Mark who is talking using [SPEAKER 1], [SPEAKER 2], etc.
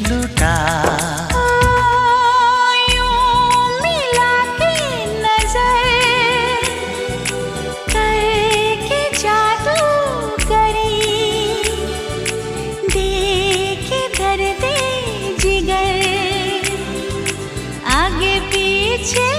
[SPEAKER 1] लुटा।
[SPEAKER 2] यूं मिला के नजर करके जादू करी, देखे दर्द जिगर आगे पीछे